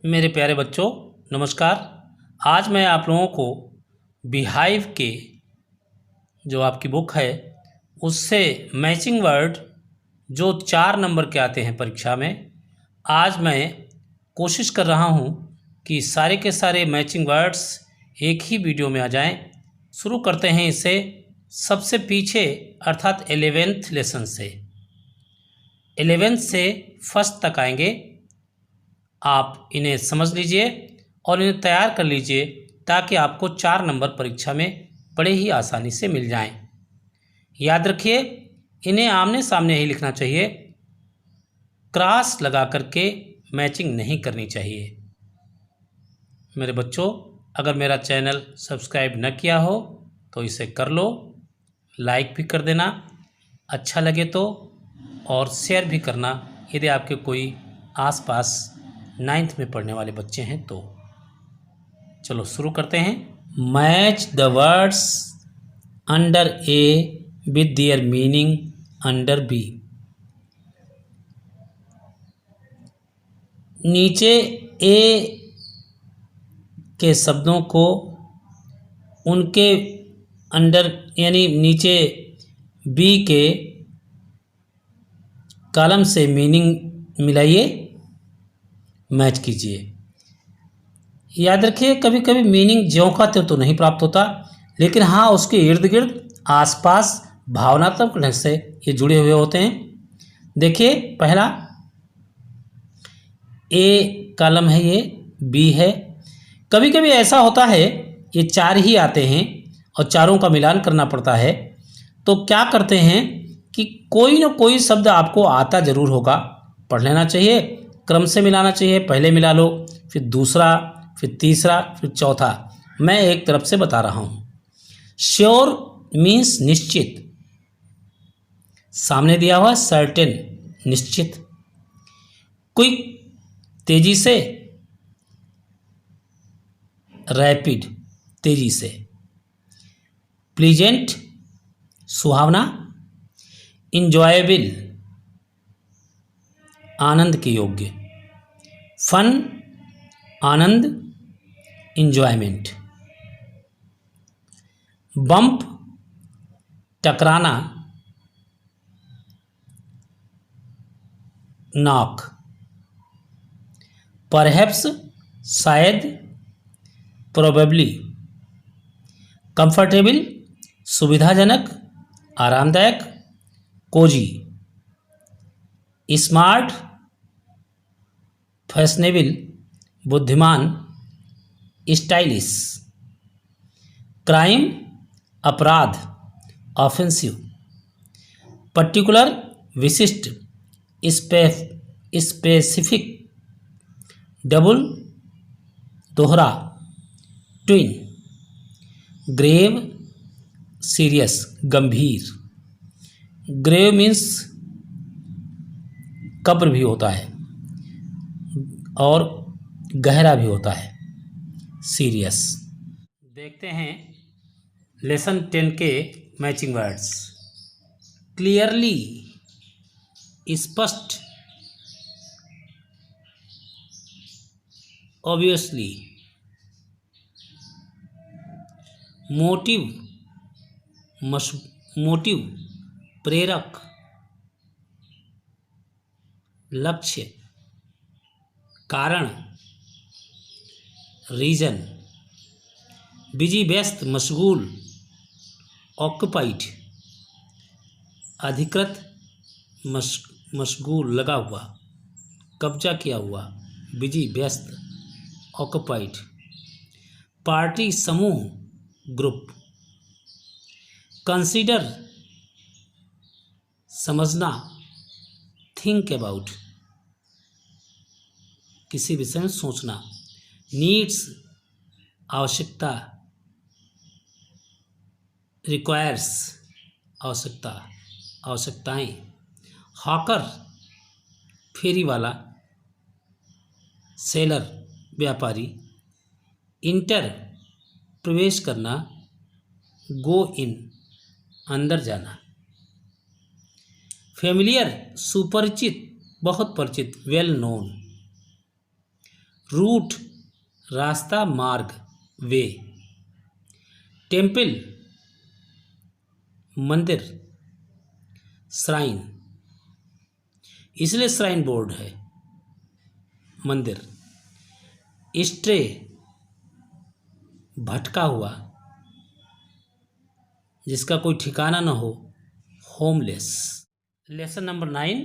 मेरे प्यारे बच्चों, नमस्कार। आज मैं आप लोगों को बिहाइव के जो आपकी बुक है उससे मैचिंग वर्ड जो 4 नंबर के आते हैं परीक्षा में, आज मैं कोशिश कर रहा हूं कि सारे के सारे मैचिंग वर्ड्स एक ही वीडियो में आ जाएं। शुरू करते हैं इसे सबसे पीछे अर्थात 11th लेसन से। 11th से फर्स्ट तक आएंगे। आप इन्हें समझ लीजिए और इन्हें तैयार कर लीजिए ताकि आपको 4 नंबर परीक्षा में बड़े ही आसानी से मिल जाएं। याद रखिए, इन्हें आमने सामने ही लिखना चाहिए, क्रॉस लगा करके मैचिंग नहीं करनी चाहिए। मेरे बच्चों, अगर मेरा चैनल सब्सक्राइब न किया हो तो इसे कर लो, लाइक भी कर देना अच्छा लगे तो, और शेयर भी करना यदि आपके कोई आसपास 9th में पढ़ने वाले बच्चे हैं तो। चलो शुरू करते हैं। Match the words under A with their meaning under B. नीचे ए के शब्दों को उनके अंडर यानी नीचे बी के कॉलम से मीनिंग मिलाइए, मैच कीजिए। याद रखिए, कभी कभी मीनिंग ज्यों का त्यों तो नहीं प्राप्त होता, लेकिन हाँ उसके इर्द गिर्द आसपास भावनात्मक ढंग से ये जुड़े हुए होते हैं। देखिए, पहला ए कॉलम है, ये बी है। कभी कभी ऐसा होता है ये 4 ही आते हैं और चारों का मिलान करना पड़ता है, तो क्या करते हैं कि कोई ना कोई शब्द आपको आता ज़रूर होगा, पढ़ लेना चाहिए, क्रम से मिलाना चाहिए। पहले मिला लो, फिर दूसरा, फिर तीसरा, फिर चौथा। मैं एक तरफ से बता रहा हूँ। श्योर मीन्स निश्चित, सामने दिया हुआ सर्टेन निश्चित। क्विक तेजी से, रैपिड तेजी से। प्लीजेंट सुहावना, इंजॉयबल आनंद के योग्य, फन आनंद इंजॉयमेंट, बम्प टकराना, नॉक, परहैप्स शायद, प्रोबेबली, कंफर्टेबल सुविधाजनक आरामदायक, कोजी, स्मार्ट फैशनेबल बुद्धिमान स्टाइलिश, क्राइम अपराध ऑफेंसिव, पर्टिकुलर विशिष्ट स्पेसिफिक, डबल दोहरा, ट्विन, ग्रेव सीरियस गंभीर। ग्रेव मीन्स कब्र भी होता है और गहरा भी होता है, सीरियस। देखते हैं लेसन 10 के मैचिंग वर्ड्स। क्लियरली स्पष्ट, ऑब्वियसली, मोटिव मोटिव प्रेरक, लक्ष्य, कारण, रीजन, बिजी व्यस्त मशगूल, ऑक्युपाइड, अधिकृत मशगूल लगा हुआ, कब्जा किया हुआ, बिजी व्यस्त, ऑक्युपाइड, पार्टी समूह ग्रुप, कंसीडर समझना, थिंक अबाउट किसी विषय में सोचना, नीड्स आवश्यकता, रिक्वायर्स आवश्यकता आवश्यकताएं, हॉकर फेरी वाला, सेलर व्यापारी, इंटर प्रवेश करना, गो इन अंदर जाना, फेमिलियर सुपरिचित बहुत परिचित, वेल नोन, रूट रास्ता, मार्ग, वे। टेम्पल मंदिर, श्राइन, इसलिए श्राइन बोर्ड है मंदिर। स्ट्रे भटका हुआ, जिसका कोई ठिकाना न हो, homeless. Lesson number 9,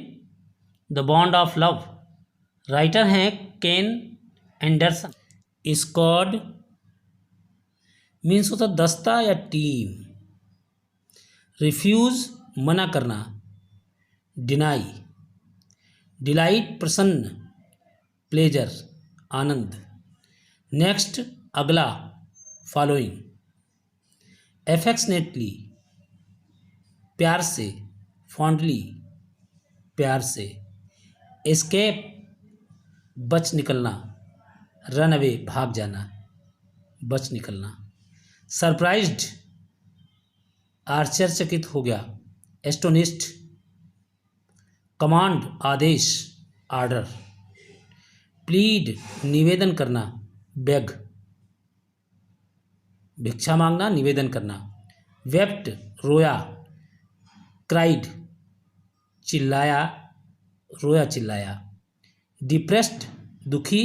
the bond of love. Writer हैं केन एंडरसन। स्क्वाड मीन्स होता दस्ता या टीम। रिफ्यूज मना करना, डिनाई। डिलाइट प्रसन्न, प्लेजर आनंद। नेक्स्ट अगला, फॉलोइंग। एफेक्शनेटली प्यार से, फॉन्डली प्यार से। एस्केप बच निकलना, रन अवे भाग जाना, बच निकलना। सरप्राइज्ड आश्चर्यचकित हो गया, एस्टोनिस्ड। कमांड आदेश, आर्डर। प्लीड निवेदन करना, बेग भिक्षा मांगना, निवेदन करना। वेप्ट रोया, क्राइड चिल्लाया, रोया चिल्लाया। डिप्रेस्ड दुखी,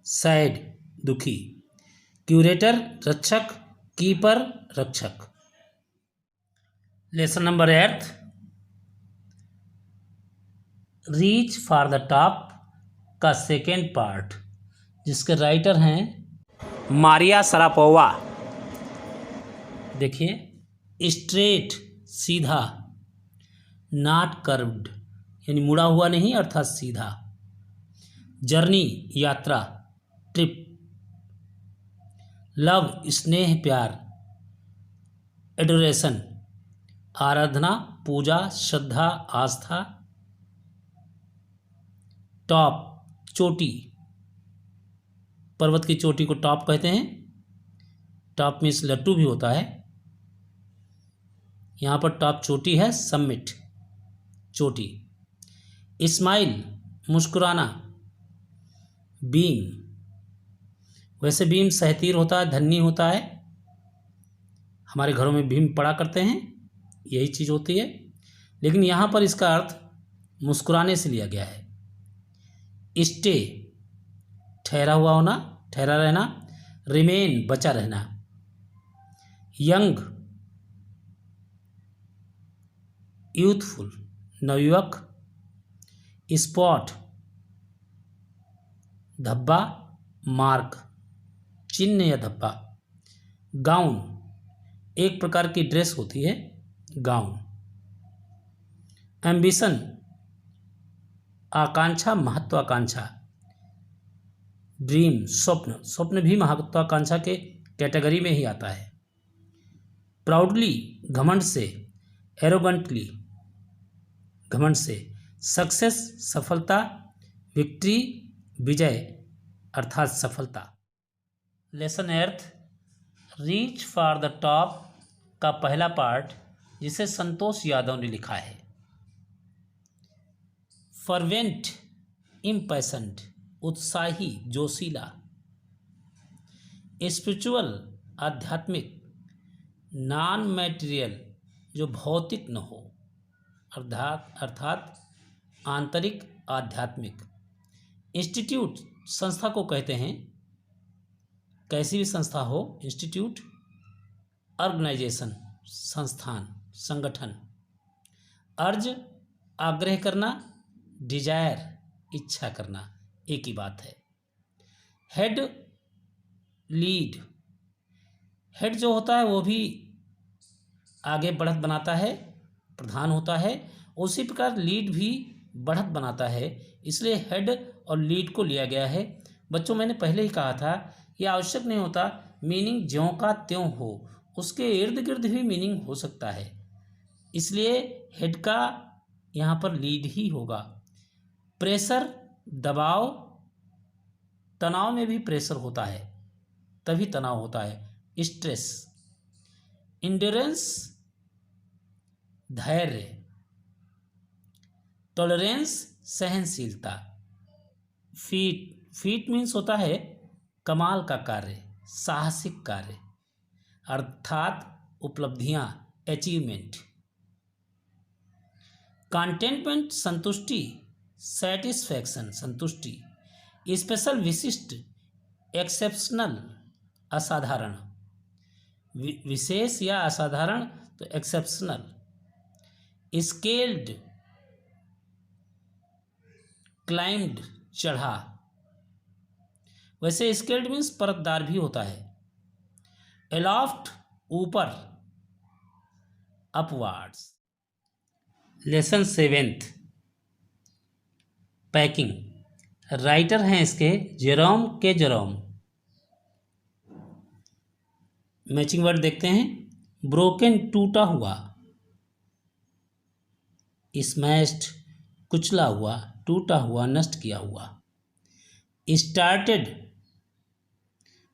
सैड दुखी। क्यूरेटर रक्षक, कीपर रक्षक। Lesson number 8, reach for the top का सेकेंड पार्ट, जिसके राइटर हैं मारिया सरापोवा। देखिए, स्ट्रेट सीधा, नॉट कर्व्ड यानी मुड़ा हुआ नहीं अर्थात सीधा। जर्नी यात्रा, ट्रिप। लव स्नेह प्यार, एडोरेशन आराधना, पूजा, श्रद्धा, आस्था। टॉप चोटी, पर्वत की चोटी को टॉप कहते हैं। टॉप मीन्स लट्टू भी होता है, यहाँ पर टॉप चोटी है, समिट चोटी। स्माइल मुस्कुराना। बीम, वैसे बीम सहतीर होता है, धन्नी होता है, हमारे घरों में भीम पड़ा करते हैं, यही चीज़ होती है, लेकिन यहाँ पर इसका अर्थ मुस्कुराने से लिया गया है। स्टे ठहरा हुआ होना, ठहरा रहना। रिमेन बचा रहना। यंग यूथफुल नवयुवक। स्पॉट धब्बा, मार्क चिन्ह या धब्बा। गाउन एक प्रकार की ड्रेस होती है, गाउन। एम्बिशन आकांक्षा, महत्वाकांक्षा। ड्रीम स्वप्न, स्वप्न भी महत्वाकांक्षा के कैटेगरी में ही आता है। प्राउडली घमंड से, एरोगेंटली घमंड से। सक्सेस सफलता, विक्ट्री विजय अर्थात सफलता। Lesson 8, reach for the top का पहला पार्ट, जिसे संतोष यादव ने लिखा है। फर्वेंट इम्पैशंट उत्साही, जोशीला। स्पिरिचुअल आध्यात्मिक। नॉन मैटेरियल जो भौतिक न हो, अर्थात आंतरिक आध्यात्मिक। इंस्टीट्यूट संस्था को कहते हैं, कैसी भी संस्था हो, इंस्टीट्यूट। ऑर्गेनाइजेशन संस्थान, संगठन। अर्ज आग्रह करना, डिजायर इच्छा करना, एक ही बात है। हेड लीड, हेड जो होता है वो भी आगे बढ़त बनाता है, प्रधान होता है, उसी प्रकार लीड भी बढ़त बनाता है, इसलिए हेड और लीड को लिया गया है। बच्चों मैंने पहले ही कहा था, यह आवश्यक नहीं होता मीनिंग ज्यों का त्यों हो, उसके इर्द गिर्द भी मीनिंग हो सकता है, इसलिए हेड का यहाँ पर लीड ही होगा। प्रेशर दबाव, तनाव में भी प्रेशर होता है, तभी तनाव होता है। स्ट्रेस। इंड्योरेंस धैर्य। टॉलरेंस सहनशीलता। फीट मीन्स होता है कमाल का कार्य, साहसिक कार्य, अर्थात उपलब्धियां, अचीवमेंट। कंटेनमेंट संतुष्टि, सेटिस्फैक्शन संतुष्टि। स्पेशल विशिष्ट, एक्सेप्शनल असाधारण, विशेष या असाधारण तो एक्सेप्शनल। स्केल्ड, क्लाइंब्ड चढ़ा, वैसे स्केल्ड मीन्स परतदार भी होता है। एलॉफ्ट ऊपर, upwards. Lesson 7th packing. Writer हैं इसके जेरोम के जेरोम। मैचिंग वर्ड देखते हैं। ब्रोकन टूटा हुआ, स्मैश्ड कुचला हुआ, टूटा हुआ, नष्ट किया हुआ। स्टार्टेड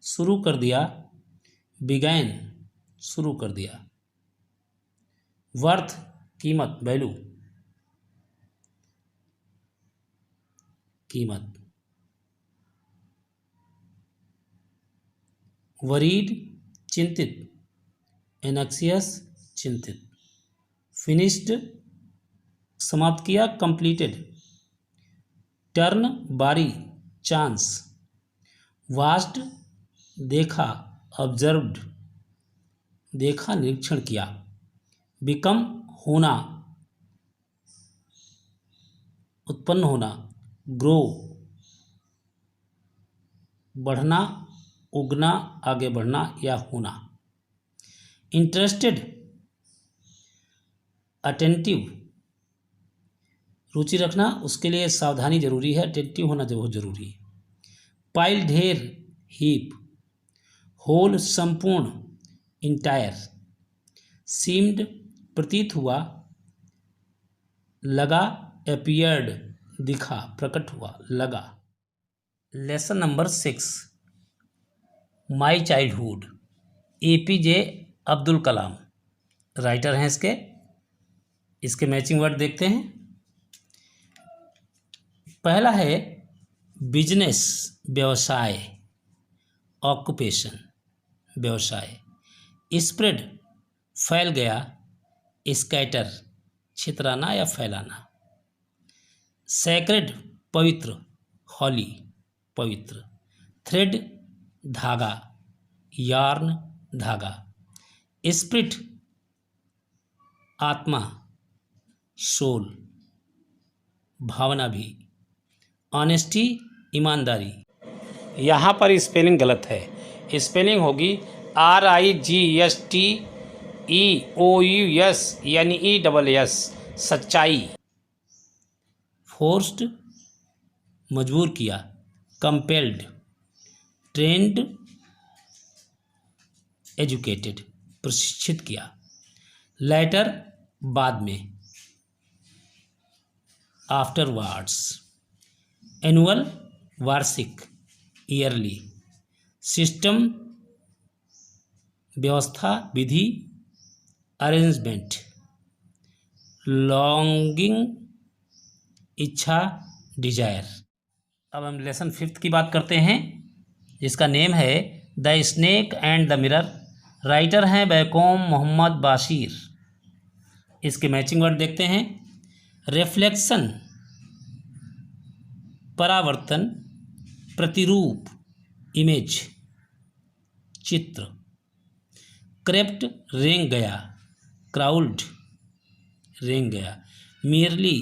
शुरू कर दिया, बिगैन शुरू कर दिया। वर्थ कीमत, वैल्यू कीमत। वरीड चिंतित, एनक्सियस चिंतित। फिनिश्ड समाप्त किया, कंप्लीटेड। टर्न बारी, चांस। वास्ट देखा, ऑब्जर्व्ड देखा, निरीक्षण किया। बिकम होना, उत्पन्न होना। ग्रो बढ़ना, उगना, आगे बढ़ना या होना। इंटरेस्टेड अटेंटिव रुचि रखना, उसके लिए सावधानी जरूरी है, अटेंटिव होना बहुत जरूरी है। पाइल ढेर, हीप। होल संपूर्ण, इंटायर। सीम्ड प्रतीत हुआ, लगा, अपीयर्ड दिखा, प्रकट हुआ, लगा। Lesson number 6 my childhood. APJ Abdul Kalam writer हैं इसके मैचिंग वर्ड देखते हैं। पहला है बिजनेस, व्यवसाय, ऑक्यूपेशन व्यवसाय। स्प्रेड फैल गया, स्कैटर छितराना या फैलाना। सैक्रेड पवित्र, हॉली पवित्र। थ्रेड धागा, यार्न धागा। स्पिरिट आत्मा, सोल भावना भी। ऑनेस्टी ईमानदारी। यहाँ पर स्पेलिंग गलत है, स्पेलिंग होगी RIGSTEOUS सच्चाई। फोर्स्ड मजबूर किया, कंपेल्ड। ट्रेंड एजुकेटेड प्रशिक्षित किया। लेटर बाद में, आफ्टरवार्ड्स। एनुअल वार्षिक, ईयरली। सिस्टम व्यवस्था, विधि, अरेंजमेंट। लॉन्गिंग इच्छा, डिजायर। अब हम लेसन 5th की बात करते हैं जिसका नेम है the snake and the mirror. Writer हैं बैकोम मोहम्मद बाशिर। इसके मैचिंग वर्ड देखते हैं। रिफ्लेक्शन परावर्तन, प्रतिरूप, इमेज, चित्र। क्रेप्ट रेंग गया, क्राउल्ड रेंग गया। मियरली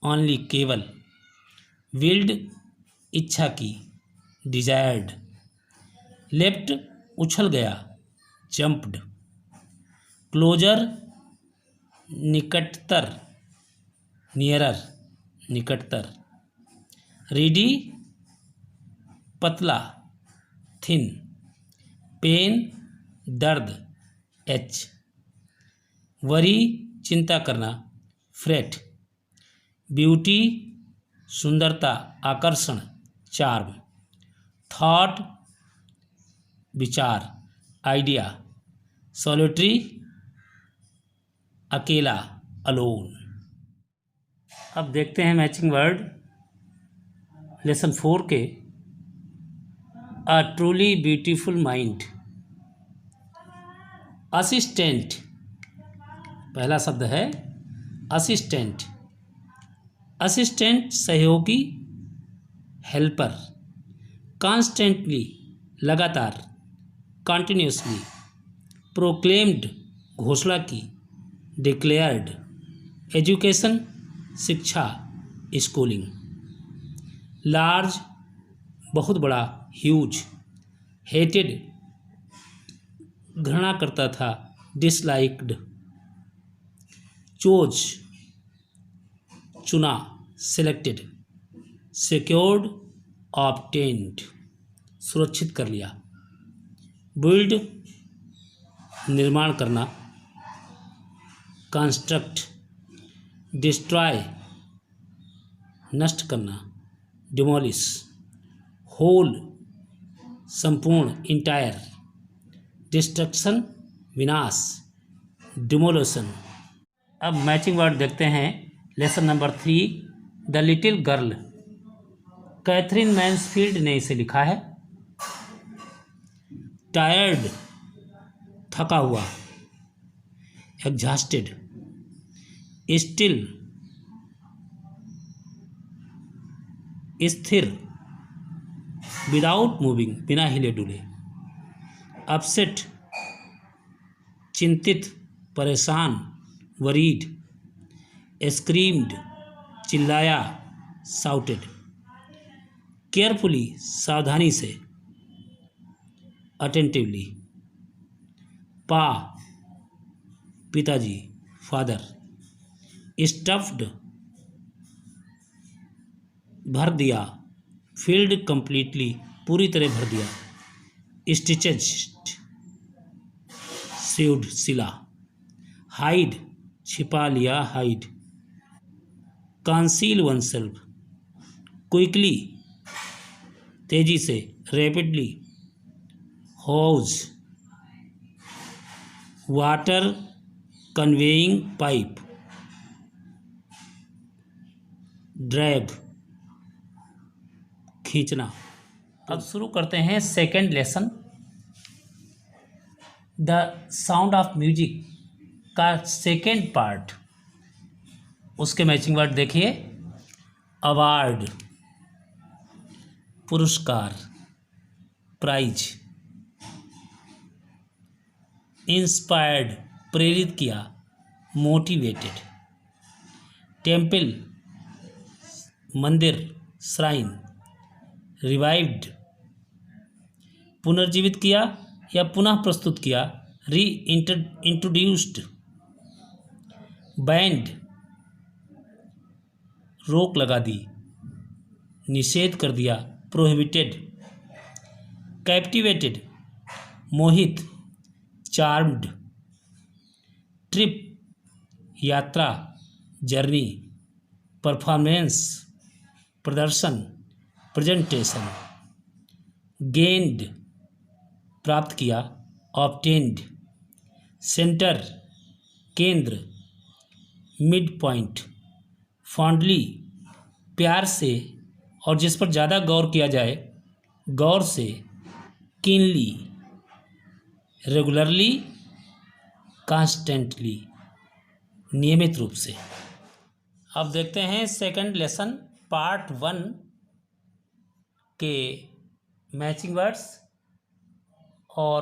ओनली केवल। विल्ड इच्छा की, डिजायर्ड। लेफ्ट उछल गया, जंप्ड। क्लोजर निकटतर, नियरर निकटतर। रीडी पतला, थिन। पेन दर्द, एच। वरी चिंता करना, फ्रेट। ब्यूटी सुंदरता, आकर्षण, चार्म। थॉट विचार, आइडिया। सॉलिटरी अकेला, अलोन। अब देखते हैं मैचिंग वर्ड। लेसन 4 के a truly beautiful mind. Assistant, पहला शब्द है असिस्टेंट। असिस्टेंट सहयोगी, हेल्पर। कॉन्स्टेंटली लगातार, कॉन्टिन्यूसली। प्रोक्लेम्ड घोषणा की, डिक्लेयर्ड। एजुकेशन शिक्षा, स्कूलिंग। लार्ज बहुत बड़ा, ह्यूज। हेटेड घृणा करता था, डिसलाइक्ड। चोज चुना, सिलेक्टेड। सिक्योर्ड ऑब्टेन्ड सुरक्षित कर लिया। बिल्ड निर्माण करना, कंस्ट्रक्ट। डिस्ट्रॉय नष्ट करना, डिमोलिश। होल संपूर्ण, इंटायर। डिस्ट्रक्शन विनाश, डिमोलेशन। अब मैचिंग वर्ड देखते हैं। Lesson number 3, the little girl. Katherine Mansfield ने इसे लिखा है। टायर्ड थका हुआ, एग्जॉस्टेड। स्टिल स्थिर, विदाउट मूविंग बिना हिले डुले। अपसेट चिंतित, परेशान, वरीड। स्क्रीम्ड चिल्लाया, साउटेड। केयरफुली सावधानी से, अटेंटिवली। पा पिताजी, फादर। स्टफ्ड भर दिया, फिल्ड कंप्लीटली पूरी तरह भर दिया। स्टिचेड सीव्ड सिला। हाइड छिपा लिया, हाइड। कंसील वनसेल्फ क्विकली तेजी से, rapidly. Hose water conveying pipe. Drag खींचना। अब शुरू करते हैं second lesson. The sound of music का सेकेंड पार्ट, उसके मैचिंग वर्ड देखिए। अवार्ड पुरस्कार, प्राइज। इंस्पायर्ड प्रेरित किया, मोटिवेटेड। टेम्पल मंदिर, श्राइन। रिवाइव्ड पुनर्जीवित किया या पुनः प्रस्तुत किया, री इंट्रोड्यूस्ड। बैंड रोक लगा दी, निषेध कर दिया, प्रोहिबिटेड। कैप्टिवेटेड मोहित, चार्म्ड। ट्रिप यात्रा, जर्नी। परफॉर्मेंस प्रदर्शन, प्रेजेंटेशन। गेन्ड प्राप्त किया, ऑब्टेन्ड। सेंटर केंद्र, मिड पॉइंट। फॉन्डली प्यार से और जिस पर ज़्यादा गौर किया जाए, गौर से। कीनली रेगुलरली, कॉन्स्टेंटली नियमित रूप से। अब देखते हैं सेकंड लेसन पार्ट 1 के मैचिंग वर्ड्स, और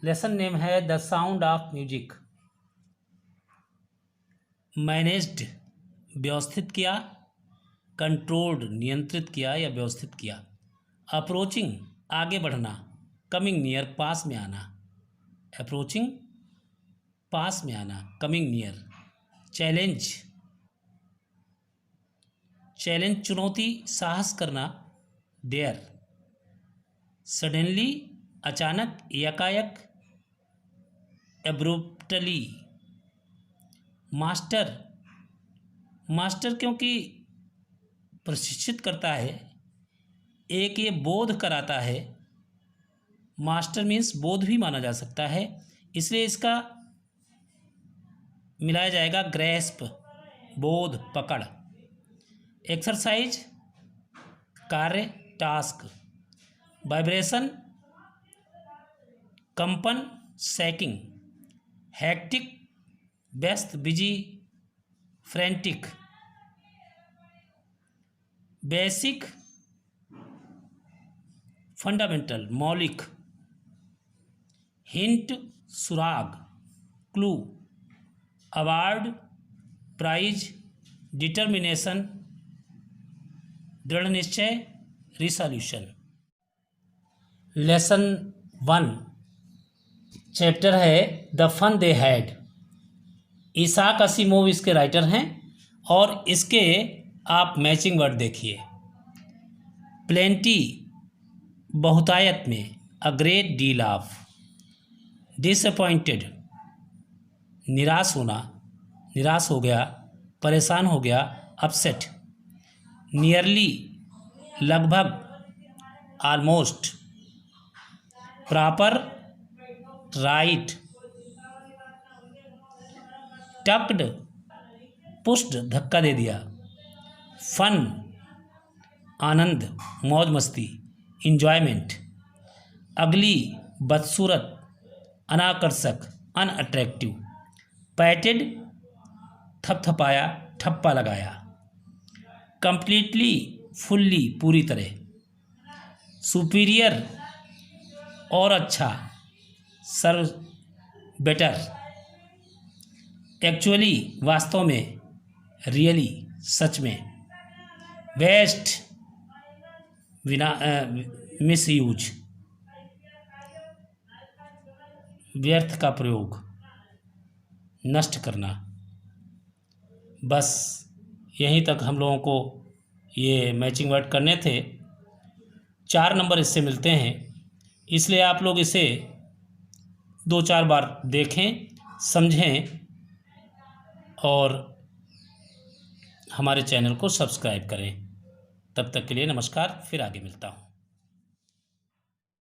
लेसन नेम है the sound of music. Managed व्यवस्थित किया, कंट्रोल्ड नियंत्रित किया या व्यवस्थित किया। अप्रोचिंग आगे बढ़ना, कमिंग नियर पास में आना। अप्रोचिंग पास में आना, कमिंग नियर। चैलेंज चैलेंज चुनौती, साहस करना, डेयर। सडनली अचानक, यकायक, एब्रुप्टली। मास्टर मास्टर क्योंकि प्रशिक्षित करता है, एक ये बोध कराता है। मास्टर मीन्स बोध भी माना जा सकता है, इसलिए इसका मिलाया जाएगा ग्रैस्प, बोध, पकड़। एक्सरसाइज कार्य टास्क, वाइब्रेशन कंपन शैकिंग, हैक्टिक व्यस्त बिजी फ्रेंटिक, बेसिक फंडामेंटल मौलिक, हिंट सुराग क्लू, अवार्ड प्राइज, डिटर्मिनेशन दृढ़ निश्चय, रिसोल्यूशन। लेसन 1 चैप्टर है the fun they had. Isaac Asimov इसके राइटर हैं और इसके आप मैचिंग वर्ड देखिए। प्लेंटी बहुतायत में, a great deal of, disappointed निराश होना, निराश हो गया, परेशान हो गया, अपसेट, नियरली लगभग, ऑलमोस्ट, प्रॉपर राइट, टक्ड पुष्ट धक्का दे दिया, फन आनंद मौज मस्ती, इंजॉयमेंट, अगली बदसूरत, अनाकर्षक अनअट्रैक्टिव, पैटेड थपथपाया ठप्पा लगाया, कंप्लीटली फुल्ली पूरी तरह, सुपीरियर और अच्छा, सर्व बेटर, एक्चुअली वास्तव में, रियली सच में, वेस्ट मिस यूज व्यर्थ का प्रयोग, नष्ट करना। बस यहीं तक हम लोगों को ये मैचिंग वर्ड करने थे। 4 नंबर इससे मिलते हैं, इसलिए आप लोग इसे 2-4 बार देखें, समझें और हमारे चैनल को सब्सक्राइब करें। तब तक के लिए नमस्कार, फिर आगे मिलता हूँ।